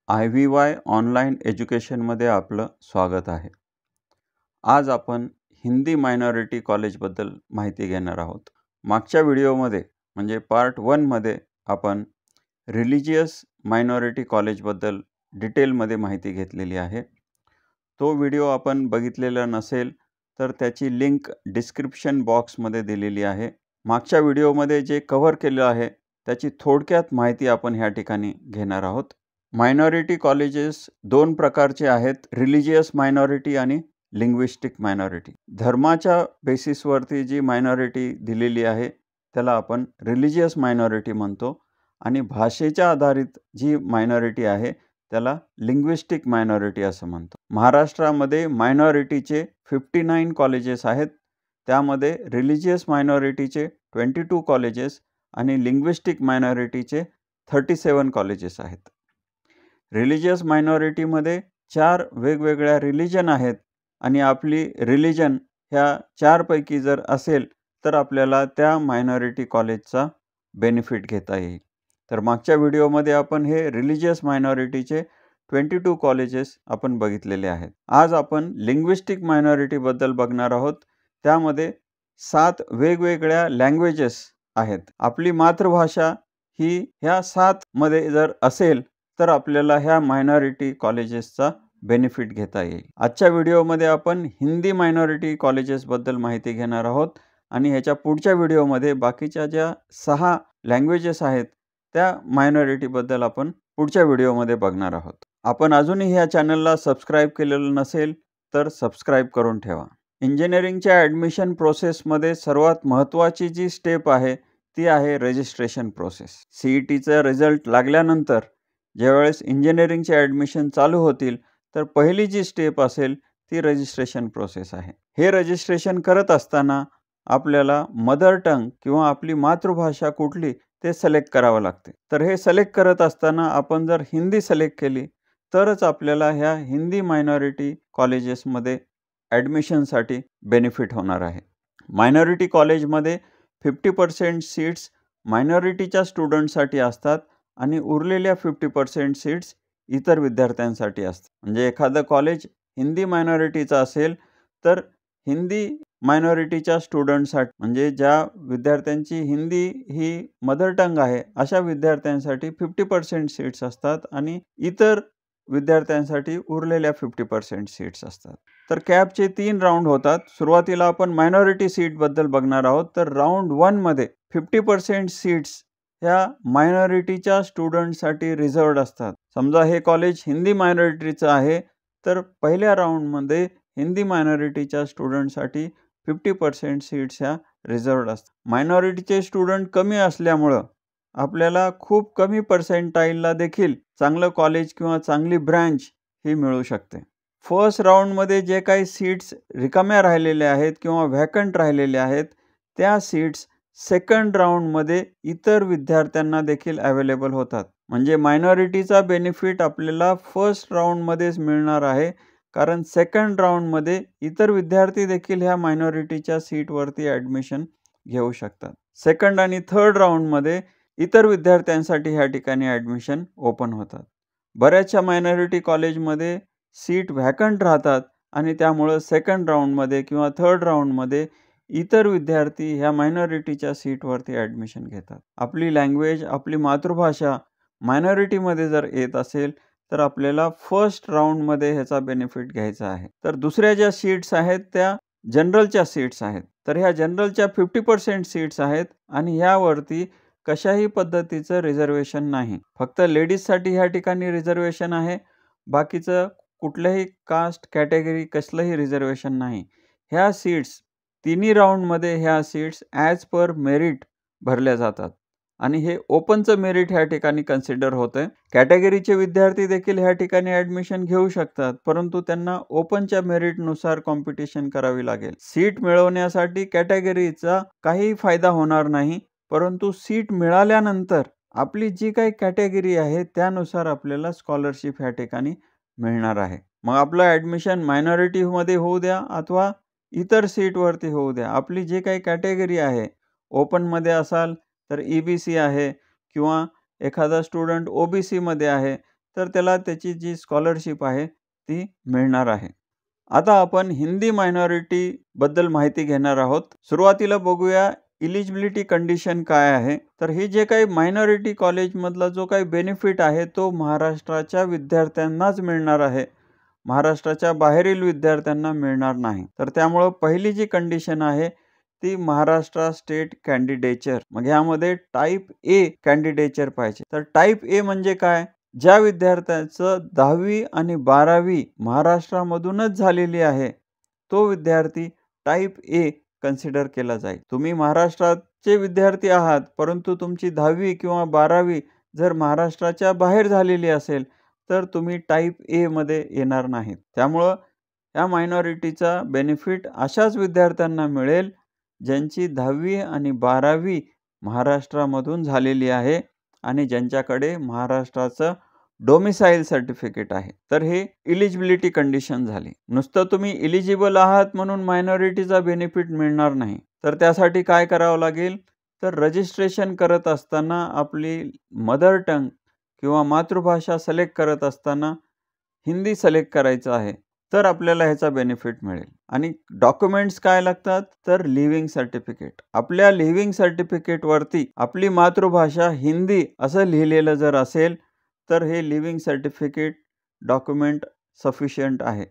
IVY online एज्युकेशनमध्ये आपलं स्वागत आहे. आज आपण हिंदी मायनॉरिटी कॉलेजबद्दल माहिती घेणार आहोत. मागच्या व्हिडिओमध्ये म्हणजे पार्ट 1 मध्ये आपण रिलिजियस मायनॉरिटी कॉलेजबद्दल डिटेलमध्ये माहिती घेतलेली आहे. तो व्हिडिओ आपण बघितलेला नसेल तर त्याची लिंक डिस्क्रिप्शन बॉक्समध्ये दिलेली आहे. मागच्या व्हिडिओमध्ये जे कव्हर केलं आहे त्याची थोडक्यात माहिती आपण ह्या ठिकाणी घेणार आहोत. मायनॉरिटी कॉलेजेस दोन प्रकारचे आहेत, रिलिजियस मायनॉरिटी आणि लिंग्विस्टिक मायनॉरिटी. धर्माच्या बेसिसवरती जी मायनॉरिटी दिलेली आहे त्याला आपण रिलिजियस मायनॉरिटी म्हणतो आणि भाषेच्या आधारित जी मायनॉरिटी आहे त्याला लिंग्विस्टिक मायनॉरिटी असं म्हणतो. महाराष्ट्रामध्ये मायनॉरिटीचे 59 कॉलेजेस आहेत. त्यामध्ये रिलिजियस मायनॉरिटीचे 22 कॉलेजेस आणि लिंग्विस्टिक मायनॉरिटीचे 37 कॉलेजेस आहेत. रिलिजियस मायनॉरिटीमध्ये 4 वेगवेगळ्या रिलिजन आहेत आणि आपली रिलिजन ह्या 4 पैकी जर असेल तर आपल्याला त्या मायनॉरिटी कॉलेजचा बेनिफिट घेता येईल. तर मागच्या व्हिडिओमध्ये आपण हे रिलिजियस मायनॉरिटीचे 22 कॉलेजेस आपण बघितलेले आहेत. आज आपण लिंग्विस्टिक मायनॉरिटीबद्दल बघणार आहोत. त्यामध्ये 7 वेगवेगळ्या लँग्वेजेस आहेत. आपली मातृभाषा ही ह्या 7 मध्ये जर असेल तर आपल्याला ह्या मायनॉरिटी कॉलेजेसचा बेनिफिट घेता येईल. आजच्या व्हिडिओमध्ये आपण हिंदी मायनॉरिटी कॉलेजेसबद्दल माहिती घेणार आहोत आणि ह्याच्या पुढच्या व्हिडिओमध्ये बाकीच्या ज्या 6 लँग्वेजेस आहेत त्या मायनॉरिटीबद्दल आपण पुढच्या व्हिडिओमध्ये बघणार आहोत. आपण अजूनही ह्या चॅनलला सबस्क्राईब केलेलं नसेल तर सबस्क्राईब करून ठेवा. इंजिनिअरिंगच्या ॲडमिशन प्रोसेसमध्ये सर्वात महत्त्वाची जी स्टेप आहे ती आहे रजिस्ट्रेशन प्रोसेस. CETचा रिझल्ट लागल्यानंतर ज्यावेळेस इंजिनिअरिंगचे ॲडमिशन चालू होतील तर पहिली जी स्टेप असेल ती रजिस्ट्रेशन प्रोसेस आहे. हे रजिस्ट्रेशन करत असताना आपल्याला मदर टंग किंवा आपली मातृभाषा कुठली ते सिलेक्ट करावं लागते. तर हे सिलेक्ट करत असताना आपण जर हिंदी सिलेक्ट केली तरच आपल्याला ह्या हिंदी मायनॉरिटी कॉलेजेसमध्ये ॲडमिशनसाठी बेनिफिट होणार आहे. मायनॉरिटी कॉलेजमध्ये 50% सीट्स मायनॉरिटीच्या स्टुडंटसाठी असतात आणि उरलेल्या 50% सीट्स इतर विद्यार्थ्यांसाठी असतात. म्हणजे एखादं कॉलेज हिंदी मायनॉरिटीचं असेल तर हिंदी मायनॉरिटीच्या स्टुडंटसाठी म्हणजे ज्या विद्यार्थ्यांची हिंदी ही मदर टंग आहे अशा विद्यार्थ्यांसाठी 50% सीट्स असतात आणि इतर विद्यार्थ्यांसाठी उरलेल्या 50% सीट्स असतात. तर कॅपचे 3 राऊंड होतात. सुरुवातीला आपण मायनॉरिटी सीटबद्दल बघणार आहोत. तर राऊंड 1 मध्ये 50% सीट्स ह्या मायनॉरिटीच्या स्टुडंटसाठी रिझर्वड असतात. समजा हे कॉलेज हिंदी मायनॉरिटीचं आहे तर पहिल्या राऊंडमध्ये हिंदी मायनॉरिटीच्या स्टुडंटसाठी 50% सीट्स ह्या रिझर्वड असतात. मायनॉरिटीचे स्टुडंट कमी असल्यामुळं आपल्याला खूप कमी पर्सेंटाईलला देखील चांगलं कॉलेज किंवा चांगली ब्रँच ही मिळू शकते. फर्स्ट राऊंडमध्ये जे काही सीट्स रिकाम्या राहिलेल्या आहेत किंवा व्हॅकंट राहिलेल्या आहेत त्या सीट्स सेकंड राऊंडमध्ये इतर विद्यार्थ्यांना देखील अवेलेबल होतात. म्हणजे मायनॉरिटीचा बेनिफिट आपल्याला फर्स्ट राऊंडमध्येच मिळणार आहे, कारण सेकंड राऊंडमध्ये इतर विद्यार्थी देखील ह्या मायनॉरिटीच्या सीटवरती ॲडमिशन घेऊ शकतात. सेकंड आणि थर्ड राऊंडमध्ये इतर विद्यार्थ्यांसाठी ह्या ठिकाणी ॲडमिशन ओपन होतात. बऱ्याचशा मायनॉरिटी कॉलेजमध्ये सीट व्हॅकंट राहतात आणि त्यामुळं सेकंड राऊंडमध्ये किंवा थर्ड राऊंडमध्ये इतर विद्यार्थी ह्या मायनॉरिटीच्या सीटवरती ॲडमिशन घेतात. आपली लँग्वेज, आपली मातृभाषा मायनॉरिटीमध्ये जर येत असेल तर आपल्याला फर्स्ट राऊंडमध्ये ह्याचा बेनिफिट घ्यायचा आहे. तर दुसऱ्या ज्या सीट्स आहेत त्या जनरलच्या सीट्स आहेत. तर ह्या जनरलच्या 50% सीट्स आहेत आणि ह्यावरती कशाही पद्धतीचं रिझर्वेशन नाही. फक्त लेडीजसाठी ह्या ठिकाणी रिझर्वेशन आहे. बाकीचं कुठल्याही कास्ट कॅटेगरी कसलंही रिझर्वेशन नाही. ह्या सीट्स तिन्ही राऊंडमध्ये ह्या सीट्स ॲज पर मेरिट भरल्या जातात आणि हे ओपनचं मेरिट ह्या ठिकाणी कन्सिडर होतं. कॅटेगरीचे विद्यार्थी देखील ह्या ठिकाणी ॲडमिशन घेऊ शकतात, परंतु त्यांना ओपनच्या मेरिटनुसार कॉम्पिटिशन करावी लागेल. सीट मिळवण्यासाठी कॅटेगरीचा काही फायदा होणार नाही, परंतु सीट मिळाल्यानंतर आपली जी काही कॅटेगरी आहे त्यानुसार आपल्याला स्कॉलरशिप ह्या ठिकाणी मिळणार आहे. मग आपलं ॲडमिशन मायनॉरिटीमध्ये होऊ द्या अथवा इतर सीटवरती होऊ द्या, आपली जी काही कॅटेगरी आहे, ओपनमध्ये असाल तर EBC आहे किंवा एखादा स्टुडंट OBCमध्ये आहे तर त्याला त्याची जी स्कॉलरशिप आहे ती मिळणार आहे. आता आपण हिंदी मायनॉरिटीबद्दल माहिती घेणार आहोत. सुरुवातीला बघूया इलिजिबिलिटी कंडिशन काय आहे. तर हे जे काही मायनॉरिटी कॉलेजमधला जो काही बेनिफिट आहे तो महाराष्ट्राच्या विद्यार्थ्यांनाच मिळणार आहे. महाराष्ट्राच्या बाहेरील विद्यार्थ्यांना मिळणार नाही. तर त्यामुळं पहिली जी कंडिशन आहे ती महाराष्ट्र स्टेट कॅन्डिडेचर. मग ह्यामध्ये टाईप ए कॅन्डिडेचर पाहिजे. तर टाईप ए म्हणजे काय? ज्या विद्यार्थ्याचं 10वी आणि 12वी महाराष्ट्रामधूनच झालेली आहे तो विद्यार्थी टाईप ए कन्सिडर केला जाईल. तुम्ही महाराष्ट्राचे विद्यार्थी आहात परंतु तुमची 10वी किंवा 12वी जर महाराष्ट्राच्या बाहेर झालेली असेल तर तुम्ही टाईप ए मध्ये येणार नाहीत. त्यामुळं या मायनॉरिटीचा बेनिफिट अशाच विद्यार्थ्यांना मिळेल ज्यांची 10वी आणि 12वी महाराष्ट्रामधून झालेली आहे आणि ज्यांच्याकडे महाराष्ट्राचं डोमिसाईल सर्टिफिकेट आहे. तर हे इलिजिबिलिटी कंडिशन झाली. नुसतं तुम्ही इलिजिबल आहात म्हणून मायनॉरिटीचा बेनिफिट मिळणार नाही. तर त्यासाठी काय करावं लागेल? तर रजिस्ट्रेशन करत असताना आपली मदर टंग किंवा मातृभाषा सिलेक्ट करत असताना हिंदी सिलेक्ट करायचं आहे. तर आपल्याला ह्याचा बेनिफिट मिळेल. आणि डॉक्युमेंट्स काय लागतात? तर लिव्हिंग सर्टिफिकेट. आपल्या लिव्हिंग सर्टिफिकेटवरती आपली मातृभाषा हिंदी असं लिहिलेलं जर असेल तर हे लिव्हिंग सर्टिफिकेट डॉक्युमेंट सफिशियंट आहे.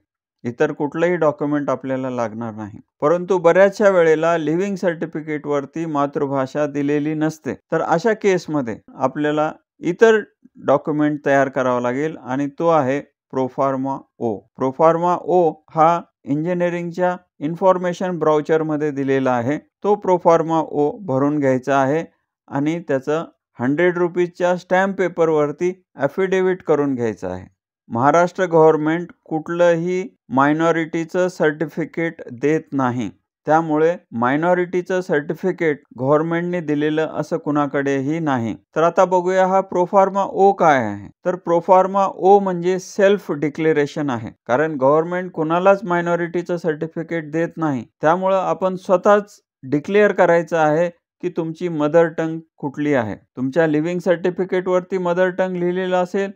इतर कुठलंही डॉक्युमेंट आपल्याला लागणार नाही. परंतु बऱ्याचशा वेळेला लिव्हिंग सर्टिफिकेटवरती मातृभाषा दिलेली नसते. तर अशा केसमध्ये आपल्याला इतर डॉक्युमेंट तयार करावा लागेल आणि तो आहे प्रोफार्मा ओ. प्रोफार्मा ओ हा इंजिनिअरिंगच्या इन्फॉर्मेशन ब्राउचरमध्ये दिलेला आहे. तो प्रोफार्मा ओ भरून घ्यायचा आहे आणि त्याचं 100 रुपीजच्या स्टॅम्प पेपरवरती ॲफिडेविट करून घ्यायचं आहे. महाराष्ट्र गव्हर्नमेंट कुठलंही मायनॉरिटीचं सर्टिफिकेट देत नाही. त्यामुळे मायनॉरिटीचं सर्टिफिकेट गव्हर्नमेंटने दिलेलं असं कुणाकडेही नाही. तर आता बघूया हा प्रोफार्मा ओ काय आहे. तर प्रोफार्मा ओ म्हणजे सेल्फ डिक्लेरेशन आहे. कारण गव्हर्नमेंट कुणालाच मायनॉरिटीचं सर्टिफिकेट देत नाही. त्यामुळं आपण स्वतःच डिक्लेअर करायचं आहे की तुमची मदर टंग कुठली आहे. तुमच्या लिव्हिंग सर्टिफिकेटवरती मदर टंग लिहिलेलं असेल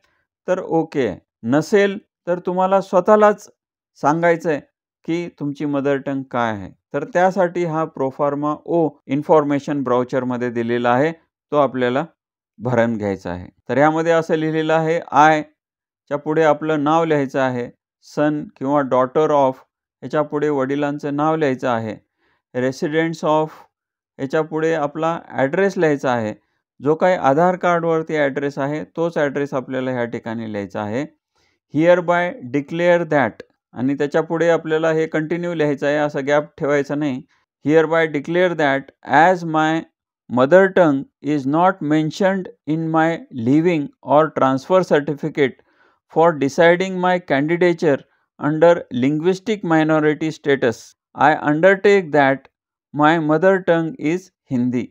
तर ओके आहे. नसेल तर तुम्हाला स्वतःलाच सांगायचं आहे की तुमची मदर टंग काय आहे. तर त्यासाठी हा प्रोफार्मा ओ इन्फॉर्मेशन ब्राउचरमध्ये दिलेला आहे. तो आपल्याला भरून घ्यायचा आहे. तर यामध्ये असं लिहिलेलं आहे आय च्या पुढे आपलं नाव लिहायचं आहे. सन किंवा डॉटर ऑफ याच्या पुढे वडिलांचं नाव लिहायचं आहे. रेसिडेंट्स ऑफ याच्या पुढे आपला ॲड्रेस लिहायचा आहे. जो काही आधार कार्डवरती ॲड्रेस आहे तोच ॲड्रेस आपल्याला ह्या ठिकाणी लिहायचा आहे. हिअर बाय डिक्लेअर दॅट आणि त्याच्या पुढे आपल्याला हे कंटिन्यू लिहायचं आहे. असं गॅप ठेवायचं नाही. Hereby declare that as my mother tongue is not mentioned in my leaving or transfer certificate for deciding my candidature under linguistic minority status I undertake that my mother tongue is Hindi.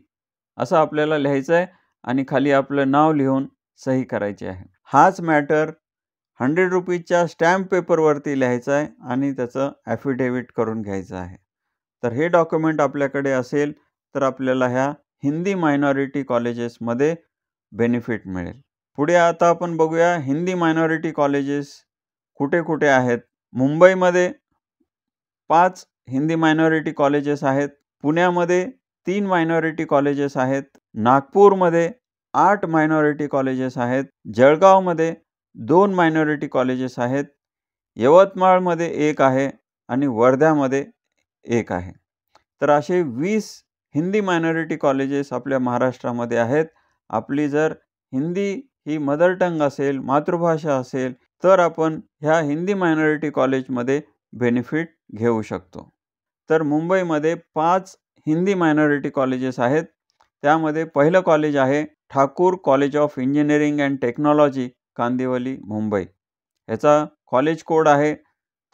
असं आपल्याला लिहायचं आहे आणि खाली आपलं नाव लिहून सही करायची आहे. हाच मॅटर 100 रुपीजच्या स्टॅम्प पेपरवरती लिहायचं आहे आणि त्याचं ॲफिडेविट करून घ्यायचं आहे. तर हे डॉक्युमेंट आपल्याकडे असेल तर आपल्याला ह्या हिंदी मायनॉरिटी कॉलेजेसमध्ये बेनिफिट मिळेल. पुढे आता आपण बघूया हिंदी मायनॉरिटी कॉलेजेस कुठे कुठे आहेत. मुंबईमध्ये 5 हिंदी मायनॉरिटी कॉलेजेस आहेत. पुण्यामध्ये 3 मायनॉरिटी कॉलेजेस आहेत. नागपूरमध्ये 8 मायनॉरिटी कॉलेजेस आहेत. जळगावमध्ये 2 मायनॉरिटी कॉलेजेस आहेत. यवतमाळमध्ये 1 आहे आणि वर्ध्यामध्ये 1 आहे. तर असे 20 हिंदी मायनॉरिटी कॉलेजेस आपल्या महाराष्ट्रामध्ये आहेत. आपली जर हिंदी ही मदर टंग असेल, मातृभाषा असेल तर आपण ह्या हिंदी मायनॉरिटी कॉलेजमध्ये बेनिफिट घेऊ शकतो. तर मुंबईमध्ये 5 हिंदी मायनॉरिटी कॉलेजेस आहेत. त्यामध्ये पहिलं कॉलेज आहे Thakur college of engineering and technology, Kandivali, Mumbai. याचा कॉलेज कोड आहे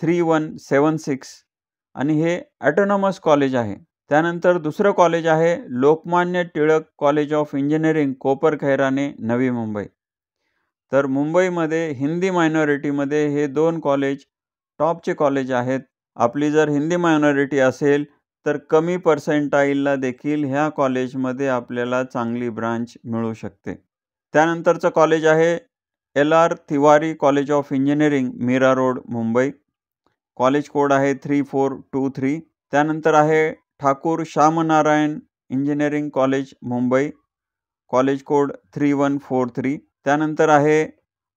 3176 आणि हे ॲटोनॉमस कॉलेज आहे. त्यानंतर दुसरं कॉलेज आहे Lokmanya Tilak college of engineering, Koparkhairane, Navi Mumbai. तर मुंबईमध्ये हिंदी मायनॉरिटीमध्ये हे 2 कॉलेज टॉपचे कॉलेज आहेत. आपली जर हिंदी मायनॉरिटी असेल तर कमी पर्सेंटाईलला देखील ह्या कॉलेजमध्ये आपल्याला चांगली ब्रांच मिळू शकते. त्यानंतरचं कॉलेज आहे LR Tiwari college of engineering Mira road Mumbai, college code आहे 3423. त्यानंतर आहे Thakur Shyamnarayan engineering college Mumbai, college code 3143. त्यानंतर आहे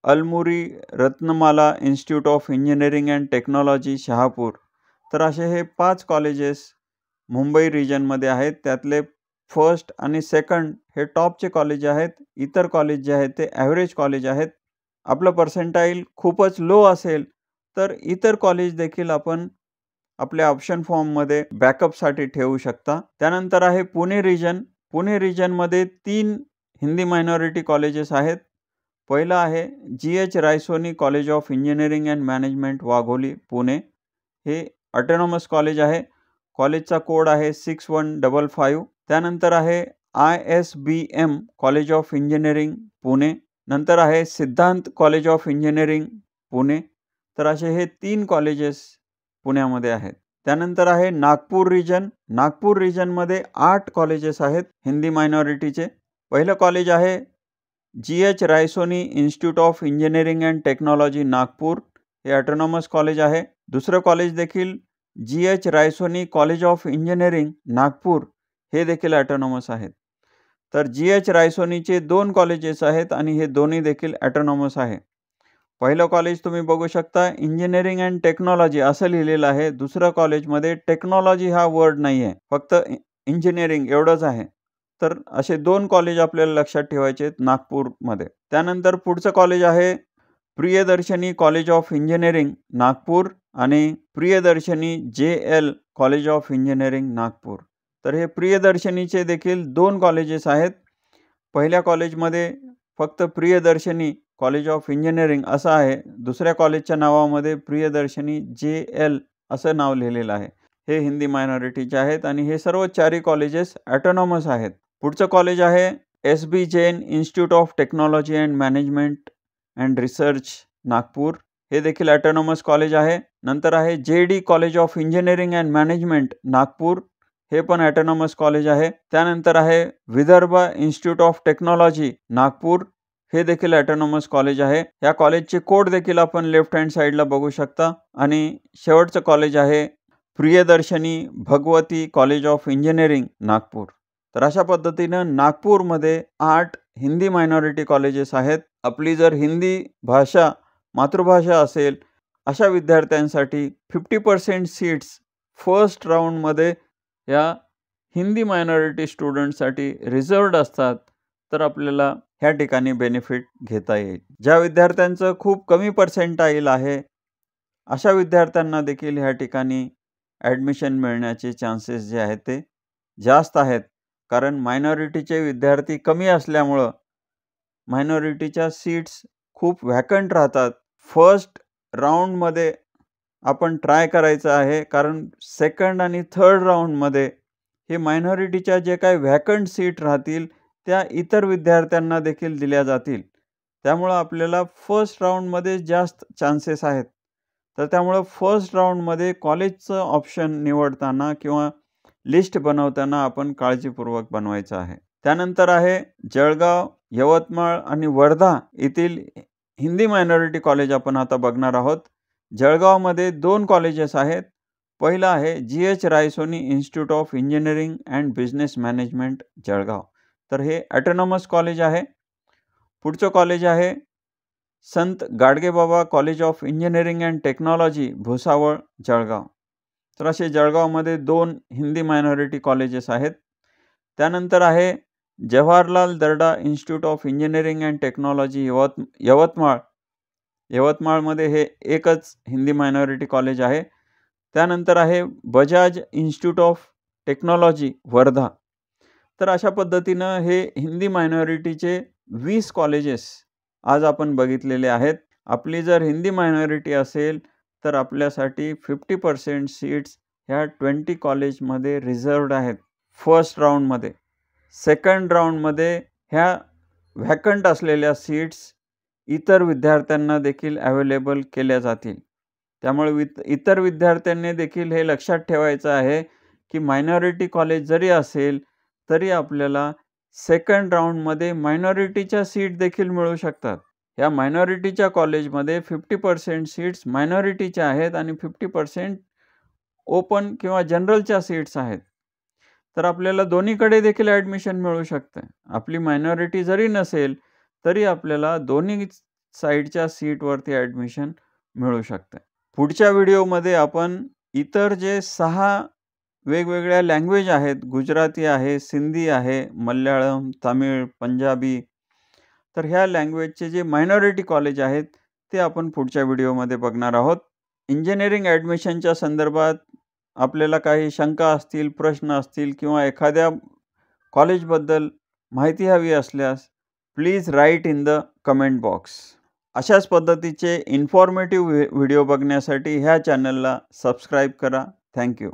Almuri Ratnamala institute of engineering and technology Shahapur. तर असे हे 5 कॉलेजेस मुंबई रिजनमध्ये आहेत. त्यातले फर्स्ट आणि सेकंड हे टॉपचे कॉलेज आहेत. इतर कॉलेज जे आहेत ते ॲव्हरेज कॉलेज आहेत. आपलं पर्सेंटाईल खूपच लो असेल तर इतर कॉलेज देखील आपण आपल्या ऑप्शन फॉर्ममध्ये बॅकअपसाठी ठेवू शकता. त्यानंतर आहे पुणे रिजन. पुणे रिजनमध्ये 3 हिंदी मायनॉरिटी कॉलेजेस आहेत. पहिलं आहे GH Raisoni college of engineering and management Wagholi Pune. हे ऑटोनॉमस कॉलेज आहे. कॉलेजचा कोड आहे 6155. त्यानंतर आहे ISBM college of engineering Pune. नंतर आहे सिद्धांत कॉलेज ऑफ इंजिनिअरिंग पुणे. तर असे हे 3 कॉलेजेस पुण्यामध्ये आहेत. त्यानंतर आहे नागपूर रिजन. नागपूर रिजनमध्ये 8 कॉलेजेस आहेत हिंदी मायनॉरिटीचे. पहिलं कॉलेज आहे GH Raisoni institute of engineering and technology Nagpur. हे ऑटोनॉमस कॉलेज आहे. दुसरं कॉलेज देखील GH Raisoni college of engineering Nagpur. हे देखील ऑटोनॉमस आहेत. तर GH रायसोनीचे 2 कॉलेजेस आहेत आणि हे दोन्ही देखील ऑटोनॉमस आहे. पहिलं कॉलेज तुम्ही बघू शकता इंजिनिअरिंग अँड टेक्नॉलॉजी असं लिहिलेलं आहे. दुसरं कॉलेजमध्ये टेक्नॉलॉजी हा वर्ड नाही आहे, फक्त इंजिनिअरिंग एवढंच आहे. तर असे 2 कॉलेज आपल्याला लक्षात ठेवायचे आहेत नागपूरमध्ये. त्यानंतर पुढचं कॉलेज आहे Priyadarshini college of engineering Nagpur आणि Priyadarshini JL college of engineering Nagpur. तर हे प्रियदर्शनीचे देखील 2 कॉलेजेस आहेत. पहिल्या कॉलेजमध्ये फक्त प्रियदर्शनी कॉलेज ऑफ इंजिनिअरिंग असं आहे. दुसऱ्या कॉलेजच्या नावामध्ये प्रियदर्शनी JL असं नाव लिहिलेलं आहे. हे हिंदी मायनॉरिटीचे आहेत आणि हे सर्व 4 कॉलेजेस ऑटोनॉमस आहेत. पुढचं कॉलेज आहे SB Jain institute of technology and management and research Nagpur. हे देखील ऑटोनॉमस कॉलेज आहे. नंतर आहे JD college of engineering and management Nagpur. हे पण ऑटोनॉमस कॉलेज आहे. त्यानंतर आहे Vidarbha institute of technology Nagpur. हे देखील ऑटोनॉमस कॉलेज आहे. या कॉलेजचे कोड देखील आपण लेफ्ट हँड साईडला बघू शकता. आणि शेवटचं कॉलेज आहे Priyadarshini Bhagwati college of engineering Nagpur. तर अशा पद्धतीनं नागपूरमध्ये 8 हिंदी मायनॉरिटी कॉलेजेस आहेत. आपली जर हिंदी भाषा मातृभाषा असेल अशा विद्यार्थ्यांसाठी 50% सीट्स फर्स्ट राऊंडमध्ये या हिंदी मायनॉरिटी स्टुडंटसाठी रिझर्वड असतात. तर आपल्याला ह्या ठिकाणी बेनिफिट घेता येईल. ज्या विद्यार्थ्यांचं खूप कमी पर्सेंटाईल आहे अशा विद्यार्थ्यांना देखील ह्या ठिकाणी ॲडमिशन मिळण्याचे चान्सेस जे आहेत ते जास्त आहेत. कारण मायनॉरिटीचे विद्यार्थी कमी असल्यामुळं मायनॉरिटीच्या सीट्स खूप व्हॅकंट राहतात. फर्स्ट राऊंडमध्ये आपण ट्राय करायचं आहे, कारण सेकंड आणि थर्ड राऊंडमध्ये हे मायनॉरिटीच्या जे काही व्हॅकंट सीट राहतील त्या इतर विद्यार्थ्यांना देखील दिल्या जातील. त्यामुळं आपल्याला फर्स्ट राऊंडमध्ये जास्त चान्सेस आहेत. तर त्यामुळं फर्स्ट राऊंडमध्ये कॉलेजचं ऑप्शन निवडताना किंवा लिस्ट बनवताना आपण काळजीपूर्वक बनवायचं आहे. त्यानंतर आहे जळगाव, यवतमाळ आणि वर्धा येथील हिंदी मायनॉरिटी कॉलेज आपण आता बघणार आहोत. जळगावमध्ये 2 कॉलेजेस आहेत. पहिलं आहे GH Raisoni institute of engineering and business management Jalgaon. तर हे ऑटोनॉमस कॉलेज आहे. पुढचं कॉलेज आहे Sant Gadgebaba college of engineering and technology Bhusawal Jalgaon. तर असे जळगावमध्ये 2 हिंदी मायनॉरिटी कॉलेजेस आहेत. त्यानंतर आहे Jawaharlal Darda institute of engineering and technology Yavatmal. यवतमाळमध्ये हे एकच हिंदी मायनॉरिटी कॉलेज आहे. त्यानंतर आहे Bajaj institute of technology Wardha. तर अशा पद्धतीनं हे हिंदी मायनॉरिटीचे 20 कॉलेजेस आज आपण बघितलेले आहेत. आपली जर हिंदी मायनॉरिटी असेल तर आपल्यासाठी 50% सीट्स ह्या 20 कॉलेजमध्ये रिझर्वड आहेत फर्स्ट राऊंडमध्ये. सेकंड राऊंडमध्ये ह्या व्हॅकंट असलेल्या सीट्स इतर विद्यार्थ्यांना देखील अवेलेबल केल्या जातील. त्यामुळे इतर विद्यार्थ्यांनी देखील हे लक्षात ठेवायचं आहे की मायनॉरिटी कॉलेज जरी असेल तरी आपल्याला सेकंड राऊंडमध्ये मायनॉरिटीच्या सीट देखील मिळू शकतात. ह्या मायनॉरिटीच्या कॉलेजमध्ये 50% सीट्स मायनॉरिटीच्या आहेत आणि 50% ओपन किंवा जनरलच्या सीट्स आहेत. तर आपल्याला दोन्हीकडे देखील ॲडमिशन मिळू शकते. आपली मायनॉरिटी जरी नसेल, तरी आपल्याला दोन्ही साईडच्या सीटवरती ॲडमिशन मिळू शकते. पुढच्या व्हिडिओमध्ये आपण इतर जे 6 वेगवेगळ्या लँग्वेज आहेत, गुजराती आहे, सिंधी आहे, मल्याळम, तामिळ, पंजाबी, तर ह्या लँग्वेजचे जे मायनॉरिटी कॉलेज आहेत, ते आपण पुढच्या व्हिडिओमध्ये बघणार आहोत. इंजिनिअरिंग ॲडमिशनच्या संदर्भात आपल्याला काही शंका असतील, प्रश्न असतील किंवा एखाद्या कॉलेजबद्दल माहिती हवी असल्यास please write in the comment box. अशाच पद्धतीचे इन्फॉर्मेटिव्ह व्हिडिओ बघण्यासाठी ह्या चॅनलला सबस्क्राईब करा. Thank you.